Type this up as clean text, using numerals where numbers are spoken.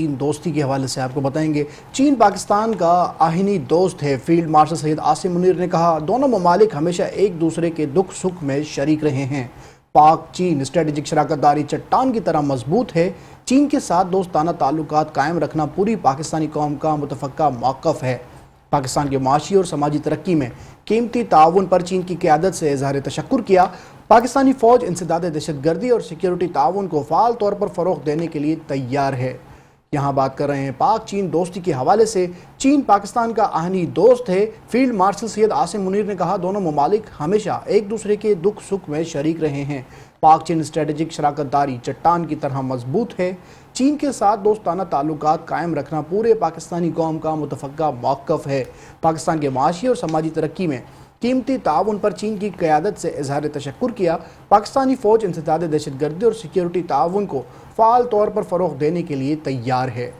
چین دوستی کے حوالے سے آپ کو بتائیں گے۔ چین پاکستان کا آہنی دوست ہے۔ فیلڈ مارشل سید عاصم منیر نے کہا دونوں ممالک ہمیشہ ایک دوسرے کے دکھ سکھ میں شریک رہے ہیں۔ پاک چین اسٹریٹجک شراکت داری چٹان کی طرح مضبوط ہے۔ چین کے ساتھ دوستانہ تعلقات قائم رکھنا پوری پاکستانی قوم کا متفقہ موقف ہے۔ پاکستان کے معاشی اور سماجی ترقی میں قیمتی تعاون پر چین کی قیادت سے اظہار تشکر کیا۔ پاکستانی فوج انسداد دہشت گردی اور سیکیورٹی تعاون کو فعال طور پر فروغ دینے کے لیے تیار ہے۔ یہاں بات کر رہے ہیں پاک چین دوستی کے حوالے سے۔ چین پاکستان کا آہنی دوست ہے۔ فیلڈ مارشل سید عاصم منیر نے کہا دونوں ممالک ہمیشہ ایک دوسرے کے دکھ سکھ میں شریک رہے ہیں۔ پاک چین اسٹریٹجک شراکت داری چٹان کی طرح مضبوط ہے۔ چین کے ساتھ دوستانہ تعلقات قائم رکھنا پورے پاکستانی قوم کا متفقہ موقف ہے۔ پاکستان کے معاشی اور سماجی ترقی میں قیمتی تعاون پر چین کی قیادت سے اظہار تشکر کیا۔ پاکستانی فوج انسداد دہشت گردی اور سیکیورٹی تعاون کو فعال طور پر فروغ دینے کے لیے تیار ہے۔